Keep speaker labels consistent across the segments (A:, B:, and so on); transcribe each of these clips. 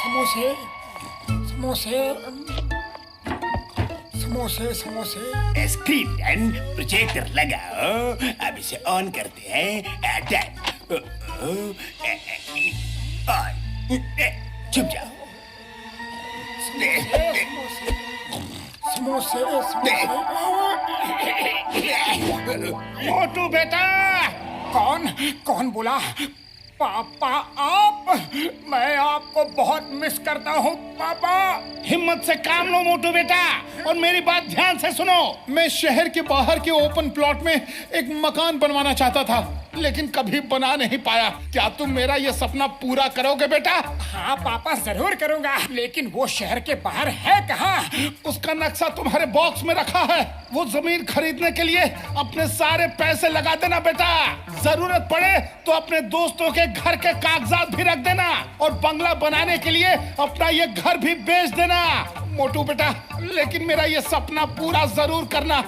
A: समोसे समोसे समोसे समोसे।
B: स्क्रीन डन, प्रोजेक्टर लगाओ। अब इसे ऑन करते हैं। डन। चुप जाओ।
A: समोसे
C: मोटू बेटा।
A: कौन कौन बोला? पापा आप? मैं आपको बहुत मिस करता हूँ पापा।
C: हिम्मत से काम लो मोटू बेटा, और मेरी बात ध्यान से सुनो। मैं शहर के बाहर के ओपन प्लॉट में एक मकान बनवाना चाहता था, लेकिन कभी बना नहीं पाया। क्या तुम मेरा ये सपना पूरा करोगे बेटा?
A: हाँ पापा जरूर करूँगा, लेकिन वो शहर के बाहर है कहाँ?
C: उसका नक्शा तुम्हारे बॉक्स में रखा है। वो जमीन खरीदने के लिए अपने सारे पैसे लगा देना बेटा। जरूरत पड़े तो अपने दोस्तों के घर के कागजात भी रख देना, और बंगला बनाने के लिए अपना ये घर भी बेच देना मोटू बेटा। लेकिन मेरा ये सपना पूरा जरूर करना।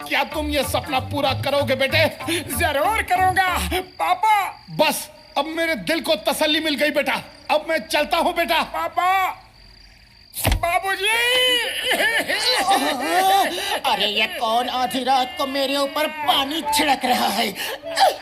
C: क्या तुम ये सपना पूरा करोगे बेटे?
A: जरूर करूँगा पापा।
C: बस अब मेरे दिल को तसल्ली मिल गई बेटा। अब मैं चलता हूँ बेटा।
A: पापा, बाबूजी।
D: अरे ये कौन आधी रात को मेरे ऊपर पानी छिड़क रहा है?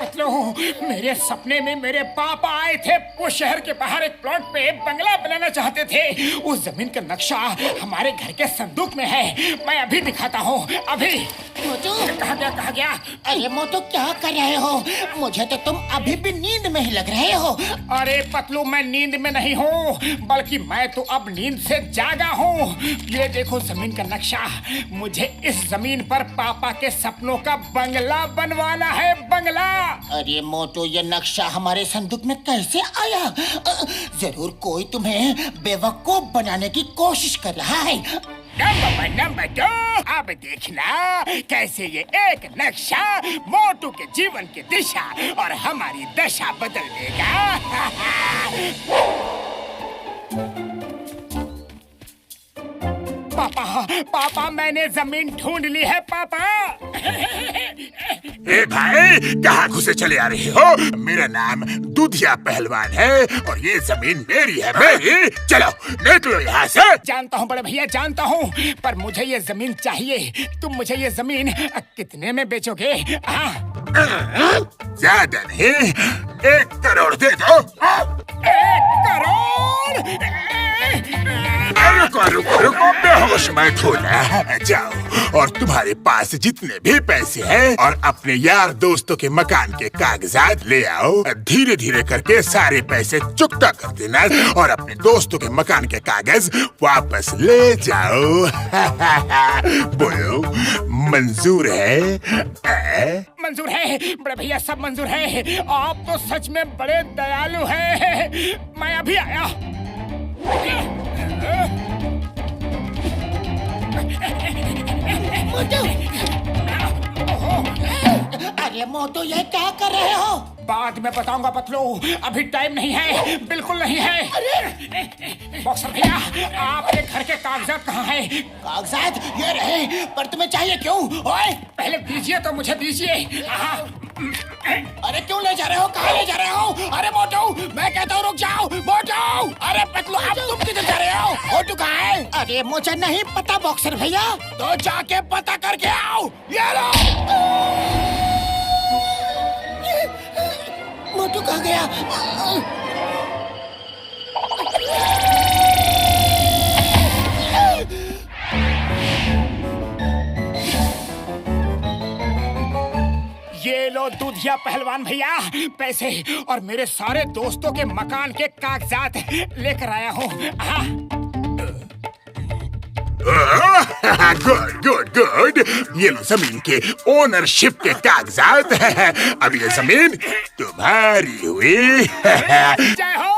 A: मतलब मेरे सपने में मेरे पापा आए थे। वो शहर के बाहर एक प्लॉट पे बंगला बनाना चाहते थे। उस जमीन का नक्शा हमारे घर के संदूक में है। मैं अभी दिखाता हूँ, अभी।
D: मोटू,
A: कहाँ गया कहाँ गया?
D: अरे मोटू क्या कर रहे हो? मुझे तो तुम अभी भी नींद में ही लग रहे हो।
A: अरे पतलू, मैं नींद में नहीं हूँ, बल्कि मैं तो अब नींद से जागा हूँ। ये देखो जमीन का नक्शा। मुझे इस जमीन पर पापा के सपनों का बंगला बनवाना है, बंगला।
D: अरे मोटू, ये नक्शा हमारे संदूक में कैसे आया? जरूर कोई तुम्हें बेवकूफ बनाने की कोशिश कर रहा है।
B: नंबर 2, अब देखना कैसे ये एक नक्शा मोटू के जीवन की दिशा और हमारी दशा बदल देगा।
A: पापा, पापा, मैंने जमीन ढूंढ ली है पापा।
B: ए भाई, कहाँ घुसे चले आ रहे हो? मेरा नाम दूधिया पहलवान है और ये जमीन मेरी है, मेरी। चलो निकलो यहाँ से।
A: जानता हूँ बड़े भैया, जानता हूँ, पर मुझे ये जमीन चाहिए। तुम मुझे ये जमीन कितने में बेचोगे?
B: ज्यादा नहीं, 1 करोड़ दे दो।
A: 1 करोड़?
B: रुको रुको रुको, बेहोश मत होना। जाओ और तुम्हारे पास जितने भी पैसे हैं और अपने यार दोस्तों के मकान के कागजात ले आओ। धीरे धीरे करके सारे पैसे चुकता कर देना और अपने दोस्तों के मकान के कागज वापस ले जाओ। बोलो, मंजूर है?
A: मंजूर है बड़े भैया, सब मंजूर है। आप तो सच में बड़े दयालु हैं। मैं अभी आया।
D: अरे मोटू, ये क्या कर रहे हो?
A: बाद में बताऊंगा पतलू, अभी टाइम नहीं है, बिल्कुल नहीं है। बॉक्सर भैया, आपके घर के कागजात कहाँ हैं?
D: कागजात ये रहे, पर तुम्हें चाहिए क्यों? ओए,
A: पहले दीजिए तो मुझे दीजिए।
D: अरे क्यों ले जा रहे हो? कहाँ ले जा रहे हो? अरे मोटू, मैं कहता हूँ रुक जाओ। मोटू, अरे पतलू, अब तुम किधर जा रहे हो? मोटू कहाँ है? अरे मुझे नहीं पता बॉक्सर भैया। तो जाके पता करके आओ। ये लो। मोटू कहाँ गया?
A: ये लो दूधिया पहलवान भैया, पैसे और मेरे सारे दोस्तों के मकान के कागजात लेकर आया हूँ।
B: गुड गुड गुड, ये लो जमीन के ओनरशिप के कागजात। अब ये जमीन तुम्हारी हुई।
A: जय हो।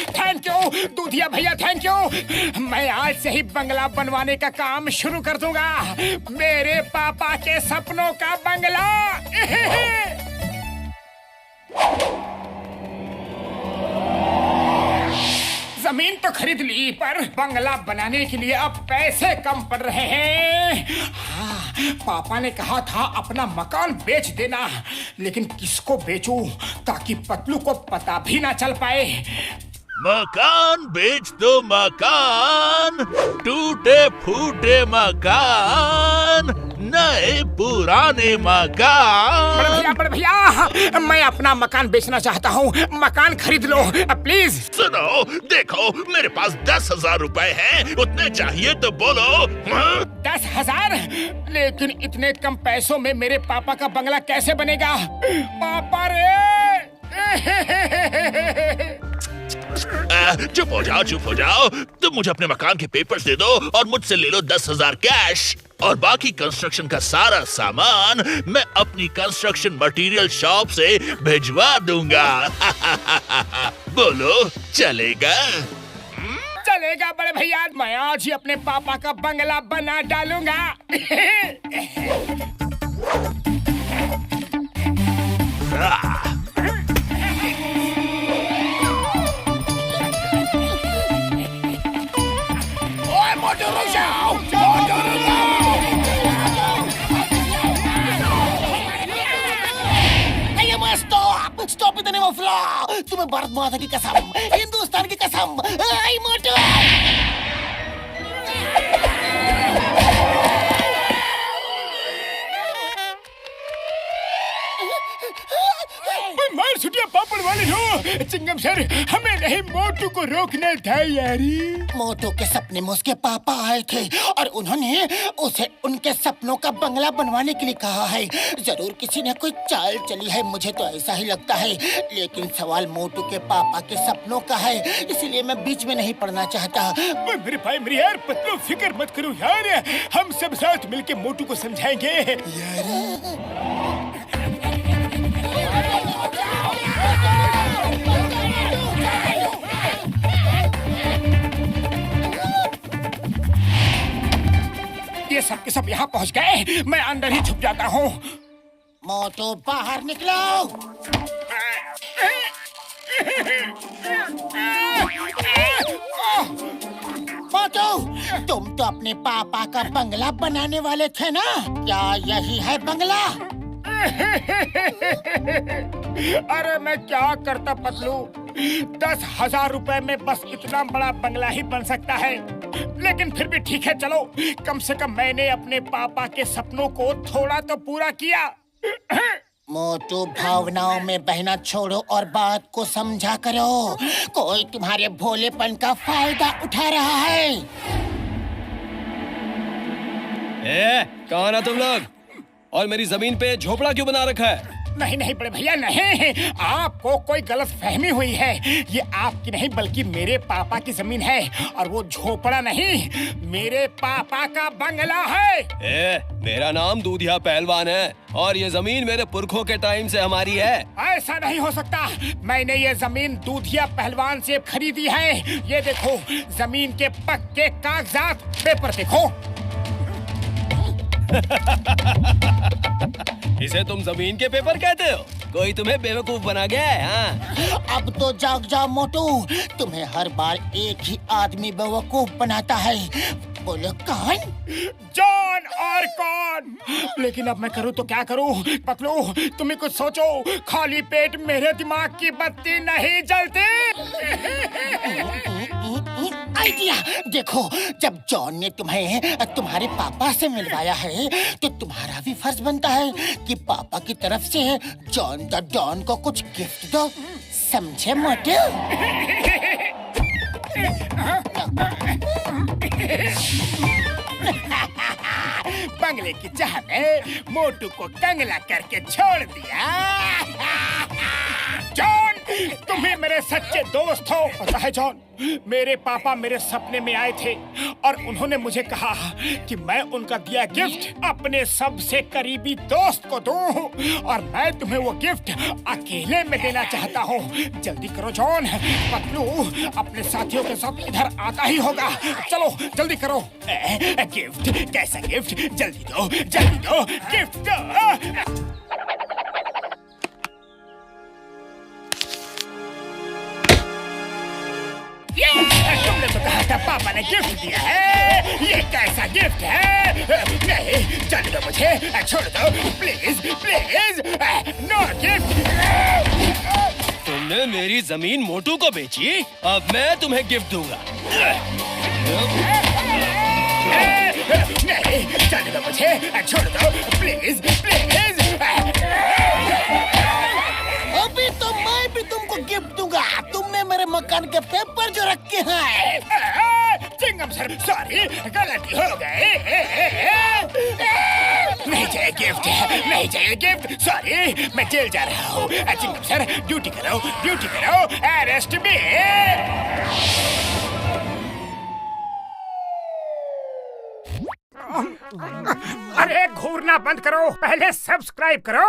A: थैंक यू दूधिया भैया, थैंक यू। मैं आज से ही बंगला बनवाने का काम शुरू कर दूंगा। मेरे पापा के सपनों का बंगला। जमीन तो खरीद ली पर बंगला बनाने के लिए अब पैसे कम पड़ रहे हैं। हाँ, पापा ने कहा था अपना मकान बेच देना, लेकिन किसको बेचूं ताकि पतलू को पता भी ना चल पाए।
E: मकान बेच दो मकान, टूटे फूटे मकान, नए पुराने मकान।
A: बड़े भैया, मैं अपना मकान बेचना चाहता हूँ, मकान खरीद लो प्लीज।
E: सुनो, देखो मेरे पास 10,000 रुपए हैं, उतने चाहिए तो बोलो।
A: 10,000? लेकिन इतने कम पैसों में मेरे पापा का बंगला कैसे बनेगा? पापा रे!
E: चुप हो जाओ। तुम मुझे अपने मकान के पेपर्स दे दो और मुझसे ले लो 10,000 कैश, और बाकी कंस्ट्रक्शन का सारा सामान मैं अपनी कंस्ट्रक्शन मटेरियल शॉप से भिजवा दूंगा। बोलो, चलेगा?
A: चलेगा बड़े भैया, मैं आज ही अपने पापा का बंगला बना डालूंगा।
D: स्टॉप इतने मफला, तुम्हें भारत माता की कसम, हिंदुस्तान की कसम, आई मोटू।
A: मार छुटिया पापड़ वाले हो, चिंगम सर हमें नहीं मोटू को रोकना था यारी।
D: मोटू के सपने में उसके पापा आए थे और उन्होंने उसे उनके सपनों का बंगला बनवाने के लिए कहा है। जरूर किसी ने कोई चाल चली है, मुझे तो ऐसा ही लगता है, लेकिन सवाल मोटू के पापा के सपनों का है, इसलिए मैं बीच में नहीं पढ़ना चाहता।
A: मेरे भाई मेरी यार, पतलू फिक्र मत करो यार, हम सब साथ मिलके मोटू को समझाएंगे यार। ये सब के सब यहाँ पहुँच गए, मैं अंदर ही छुप जाता हूँ।
D: मोटू बाहर निकलो। मोटू, तुम तो अपने पापा का बंगला बनाने वाले थे ना? क्या यही है बंगला?
A: अरे मैं क्या करता पतलू, 10,000 रुपए में बस इतना बड़ा बंगला ही बन सकता है, लेकिन फिर भी ठीक है, चलो कम से कम मैंने अपने पापा के सपनों को थोड़ा तो पूरा किया।
D: मोटू, भावनाओं में बहना छोड़ो और बात को समझा करो। कोई तुम्हारे भोलेपन का फायदा उठा रहा है।
F: कौन है तुम लोग? और मेरी जमीन पे झोपड़ा क्यों बना रखा है?
A: नहीं नहीं बड़े भैया, नहीं, आपको कोई गलत फहमी हुई है। ये आपकी नहीं बल्कि मेरे पापा की जमीन है, और वो झोपड़ा नहीं, मेरे पापा का बंगला है।
F: मेरा नाम दूधिया पहलवान है और ये जमीन मेरे पुरखों के टाइम से हमारी है।
A: ऐसा नहीं हो सकता, मैंने ये जमीन दूधिया पहलवान से खरीदी है। ये देखो जमीन के पक्के कागजात, पेपर देखो।
F: इसे तुम जमीन के पेपर कहते हो? कोई तुम्हें बेवकूफ बना गया है? हाँ?
D: अब तो जाग जाओ मोटू, तुम्हें हर बार एक ही आदमी बेवकूफ बनाता है। बोलो कौन?
A: जॉन और कौन? लेकिन अब मैं करूँ तो क्या करूँ? पतलू तुम ही कुछ सोचो, खाली पेट मेरे दिमाग की बत्ती नहीं जलती।
D: आइडिया देखो, जब जॉन ने तुम्हें तुम्हारे पापा से मिलवाया है, तो तुम्हारा भी फर्ज बनता है कि पापा की तरफ से जॉन द डॉन को कुछ गिफ्ट दो। समझे मोटू?
A: बंगले की चाह में मोटू को कंगला करके छोड़ दिया। जॉन, तुम्हें मेरे सच्चे दोस्त हो। पता है जॉन, मेरे पापा मेरे सपने में आए थे और उन्होंने मुझे कहा कि मैं उनका दिया गिफ्ट अपने सबसे करीबी दोस्त को दूं, और मैं तुम्हें वो गिफ्ट अकेले में देना चाहता हूँ। जल्दी करो जॉन, पतलू अपने साथियों के साथ इधर आता ही होगा। चलो जल्दी करो। गिफ्ट? कैसा गिफ्ट? जल्दी दो, जल्दी दो, गिफ्ट दो। Yeah! लगता है पापा ने गिफ्ट दिया है। ये कैसा गिफ्ट है? नहीं, जाने दो मुझे, छोड़ दो प्लीज प्लीज। No gift.
F: तुमने मेरी जमीन मोटू को बेची, अब मैं तुम्हें गिफ्ट दूंगा।
A: नहीं, जाने दो मुझे, छोड़ दो प्लीज प्लीज।
D: अभी तो मैं भी तुमको गिफ्ट दूंगा। तुमने मेरे मकान के पेपर जो रखे हैं।
A: चिंगम सर, सॉरी, गलती हो गई। नहीं चाहिए गिफ्ट, नहीं चाहिए गिफ्ट। सॉरी, मैं जेल जा रहा हूँ। चिंगम सर, ड्यूटी करो, ड्यूटी करो। अरेस्ट मी। अरे घूरना बंद करो, पहले सब्सक्राइब करो।